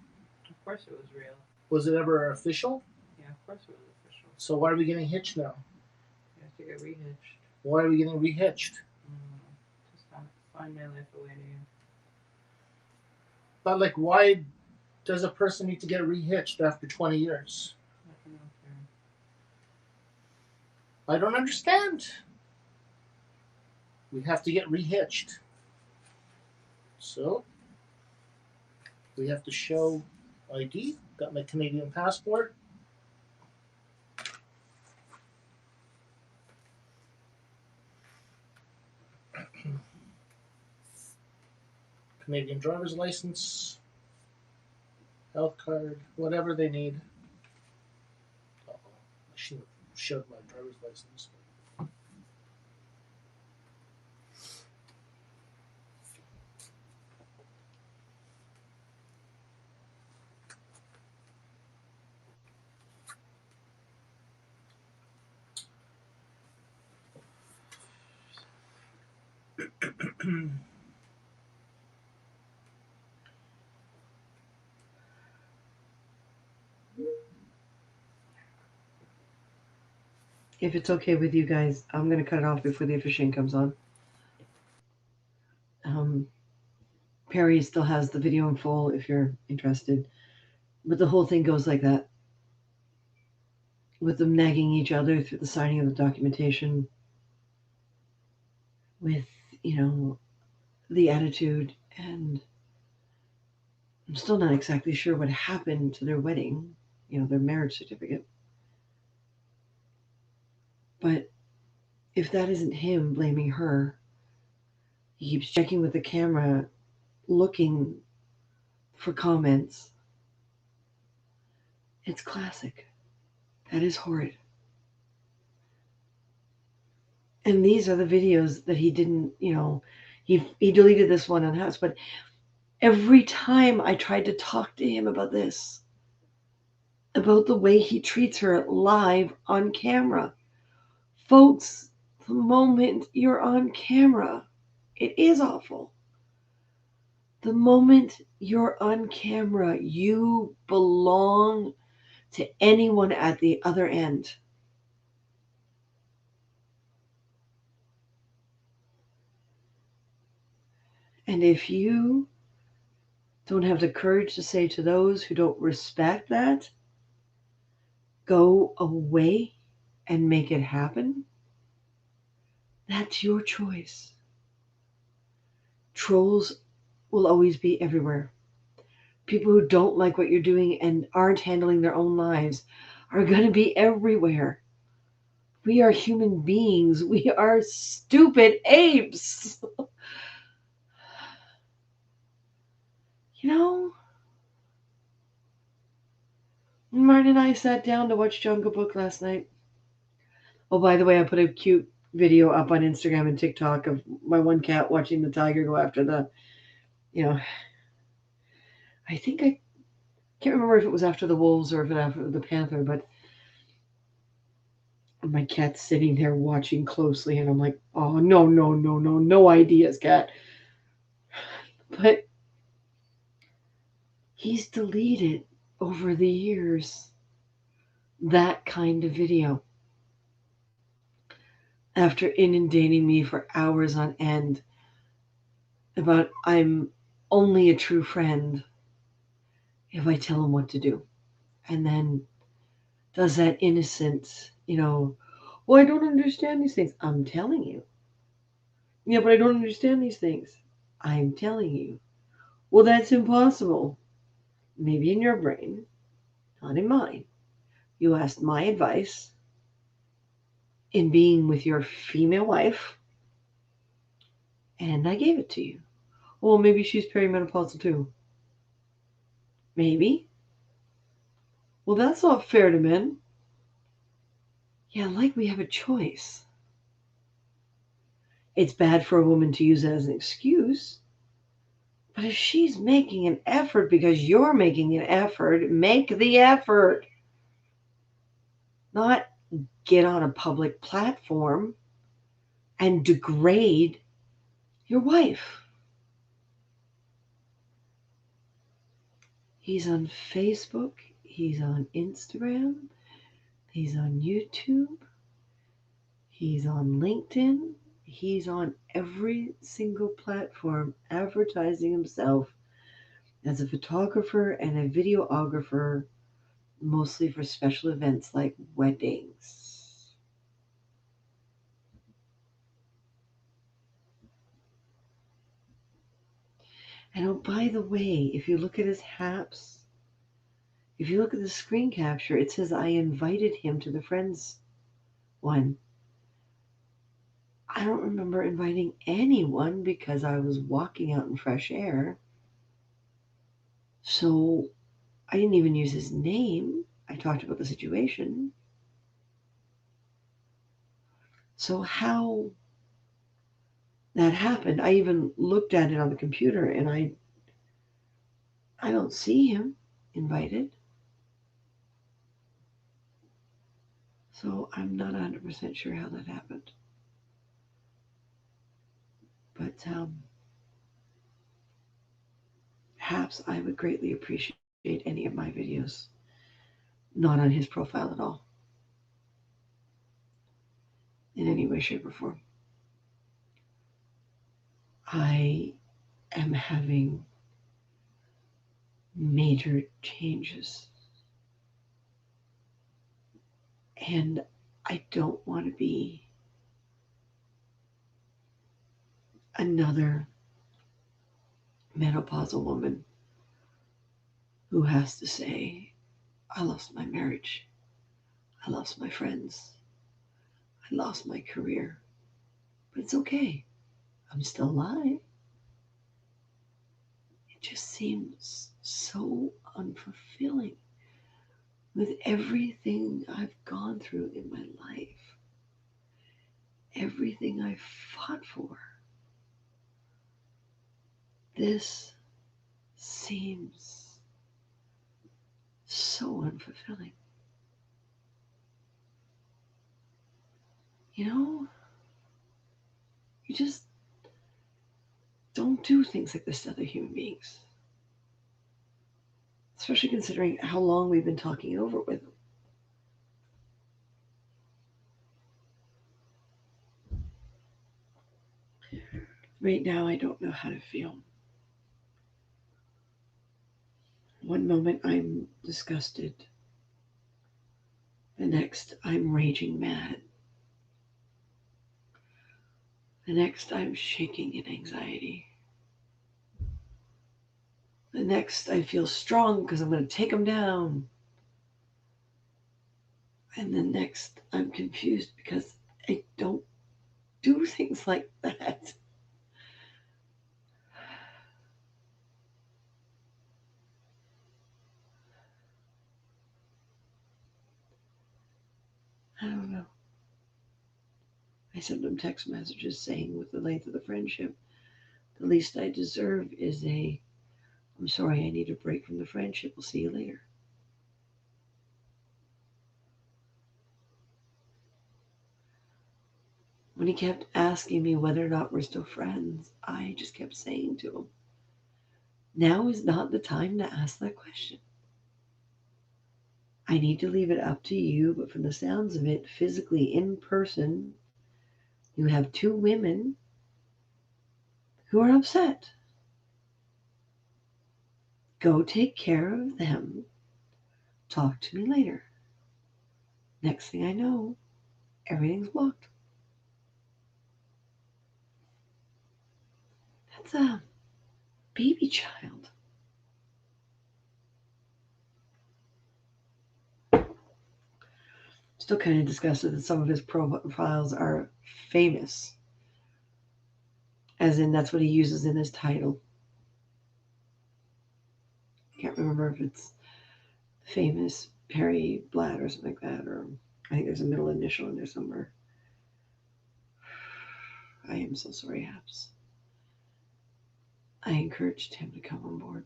Of course it was real. Was it ever official? Yeah, of course it was official. So why are we getting hitched now? You have to get rehitched. Why are we getting rehitched? Just find my life away to you. But like, why does a person need to get rehitched after 20 years? I don't know, Karen. I don't understand. We have to get rehitched. So, we have to show ID. Got my Canadian passport. Canadian driver's license. Health card. Whatever they need. Uh-oh. I should have showed my driver's license. If it's okay with you guys, I'm going to cut it off before the officiant comes on. Perry still has the video in full if you're interested. But the whole thing goes like that, with them nagging each other through the signing of the documentation, with, the attitude. And I'm still not exactly sure what happened to their wedding, their marriage certificate. But if that isn't him blaming her, he keeps checking with the camera, looking for comments. It's classic. That is horrid. And these are the videos that he didn't, he deleted this one on house. But every time I tried to talk to him about this, about the way he treats her live on camera, folks, the moment you're on camera, it is awful. The moment you're on camera, you belong to anyone at the other end. And if you don't have the courage to say to those who don't respect that, go away and make it happen, that's your choice. Trolls will always be everywhere. People who don't like what you're doing and aren't handling their own lives are going to be everywhere. We are human beings. We are stupid apes. Martin and I sat down to watch Jungle Book last night. Oh, by the way, I put a cute video up on Instagram and TikTok of my one cat watching the tiger go after I think I can't remember if it was after the wolves or if it after the panther, but My cat's sitting there watching closely, and I'm like, oh, no, no, no, no, no ideas, cat. But he's deleted over the years that kind of video after inundating me for hours on end about I'm only a true friend if I tell him what to do. And then does that innocent, well, I don't understand these things. I'm telling you. Yeah, but I don't understand these things. I'm telling you. Well, that's impossible. Maybe in your brain, not in mine. You asked my advice in being with your female wife, and I gave it to you. Well, maybe she's perimenopausal too. Maybe. Well, that's not fair to men. Yeah, like we have a choice. It's bad for a woman to use it as an excuse. But if she's making an effort because you're making an effort, make the effort. Not get on a public platform and degrade your wife. He's on Facebook, he's on Instagram, he's on YouTube, he's on LinkedIn, he's on every single platform advertising himself as a photographer and a videographer, mostly for special events like weddings. And oh, by the way, if you look at his haps, if you look at the screen capture, it says I invited him to the friends one. I don't remember inviting anyone because I was walking out in fresh air. So I didn't even use his name. I talked about the situation. So how that happened, I even looked at it on the computer and I don't see him invited. So I'm not 100% sure how that happened. But perhaps I would greatly appreciate any of my videos not on his profile at all in any way, shape, or form. I am having major changes. And I don't want to be another menopausal woman who has to say, I lost my marriage, I lost my friends, I lost my career. But it's okay, I'm still alive. It just seems so unfulfilling with everything I've gone through in my life, everything I've fought for. This seems so unfulfilling. You know, you just don't do things like this to other human beings, especially considering how long we've been talking it over with them. Right now, I don't know how to feel. One moment I'm disgusted, the next I'm raging mad, the next I'm shaking in anxiety, the next I feel strong because I'm going to take them down, and the next I'm confused because I don't do things like that. I don't know. I sent them text messages saying, with the length of the friendship, the least I deserve is I'm sorry, I need a break from the friendship. We'll see you later. When he kept asking me whether or not we're still friends, I just kept saying to him, now is not the time to ask that question. I need to leave it up to you, but from the sounds of it, physically in person, you have two women who are upset. Go take care of them. Talk to me later. Next thing I know, everything's blocked. That's a baby child. Still kind of disgusted that some of his profiles are famous, as in that's what he uses in his title. I can't remember if it's famous Perry Blatt or something like that, or I think there's a middle initial in there somewhere. I am so sorry, Haps. I encouraged him to come on board.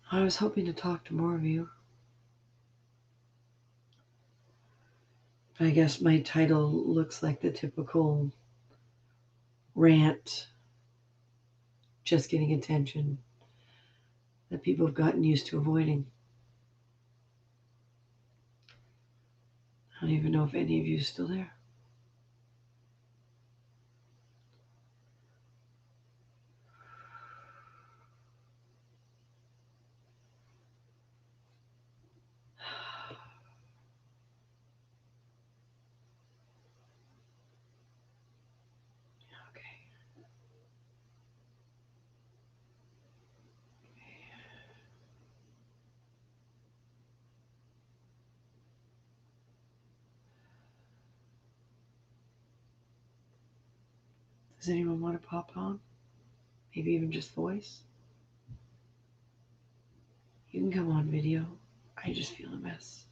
I was hoping to talk to more of you. I guess my title looks like the typical rant, just getting attention that people have gotten used to avoiding. I don't even know if any of you are still there. Does anyone want to pop on? Maybe even just voice? You can come on video. I just feel a mess.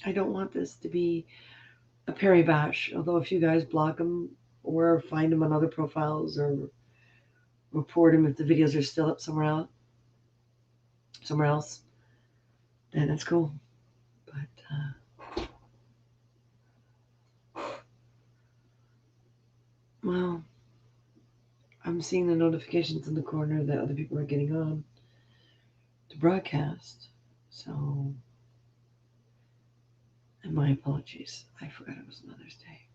I don't want this to be a Perry bash, although if you guys block them or find them on other profiles or report them if the videos are still up somewhere else, then that's cool. But well, I'm seeing the notifications in the corner that other people are getting on to broadcast. So, and my apologies. I forgot it was Mother's Day.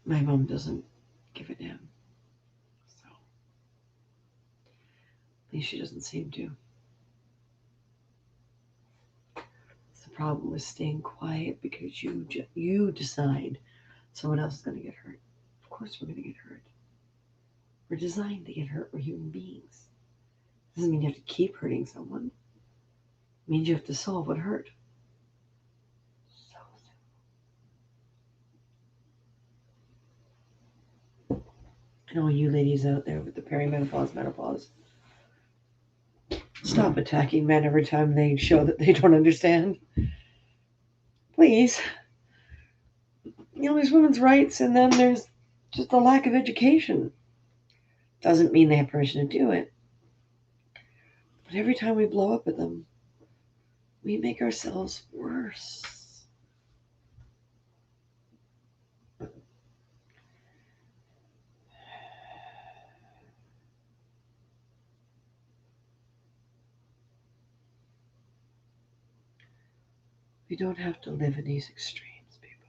My mom doesn't give a damn. So, at least she doesn't seem to. It's the problem with staying quiet because you decide someone else is going to get hurt. Of course, we're going to get hurt. We're designed to get hurt. We're human beings. Doesn't mean you have to keep hurting someone. It means you have to solve what hurt. And all you ladies out there with the perimenopause, menopause, stop attacking men every time they show that they don't understand. Please. You know, there's women's rights, and then there's just a lack of education. Doesn't mean they have permission to do it. But every time we blow up at them, we make ourselves worse. We don't have to live in these extremes, people.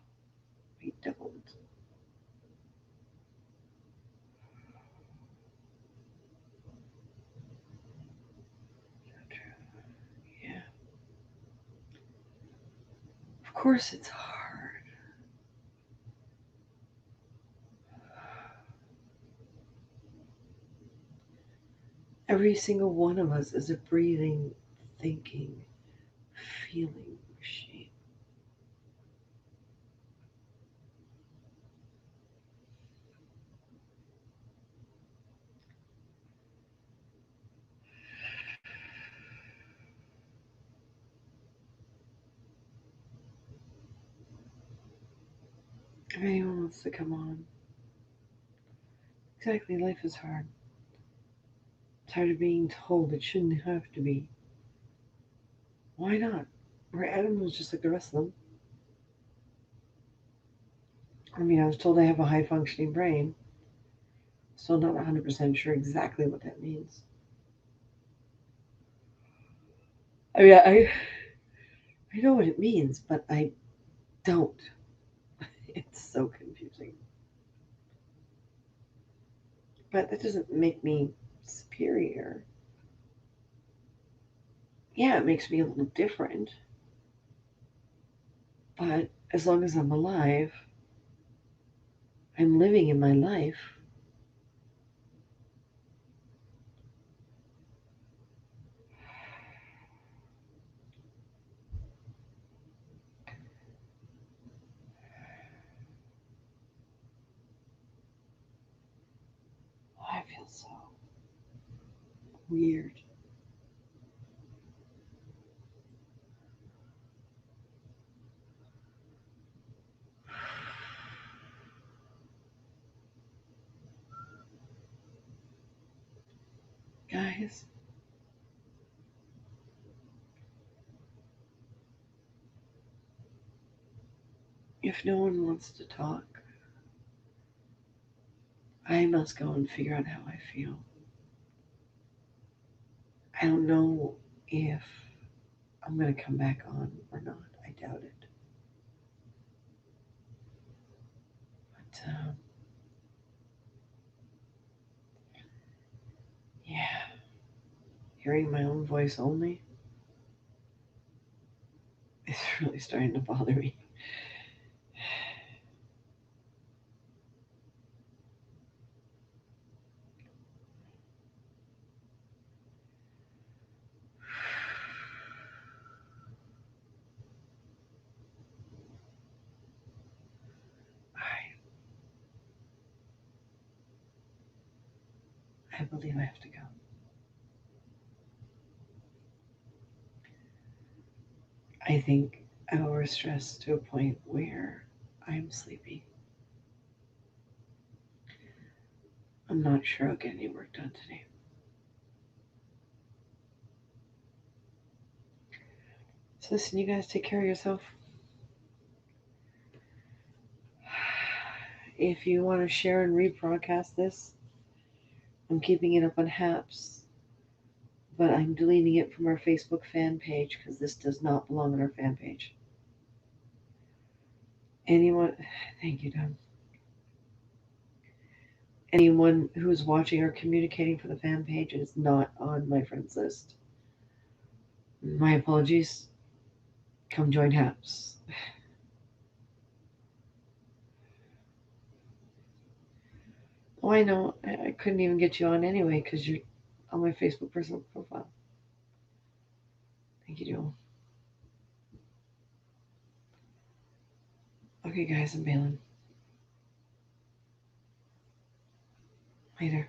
We don't. Yeah. Of course it's hard. Every single one of us is a breathing, thinking, feeling machine. If anyone wants to come on, exactly, life is hard. Tired of being told it shouldn't have to be. Why not? We're animals just like the rest of them. I mean, I was told I have a high functioning brain. Still not 100% sure exactly what that means. I mean, I know what it means, but I don't. It's so confusing. But that doesn't make me superior. Yeah, it makes me a little different. But as long as I'm alive, I'm living in my life. I feel so weird. Guys, if no one wants to talk, I must go and figure out how I feel. I don't know if I'm going to come back on or not. I doubt it. But yeah, hearing my own voice only is really starting to bother me. I believe I have to go. I think I'm overstressed to a point where I'm sleepy. I'm not sure I'll get any work done today. So listen, you guys take care of yourself. If you want to share and rebroadcast this, I'm keeping it up on Haps, but I'm deleting it from our Facebook fan page because this does not belong on our fan page. Anyone, thank you, Don. Anyone who is watching or communicating for the fan page is not on my friends list. My apologies. Come join Haps. Oh, I know. I couldn't even get you on anyway because you're on my Facebook personal profile. Thank you, Joel. Okay, guys, I'm bailing. Later.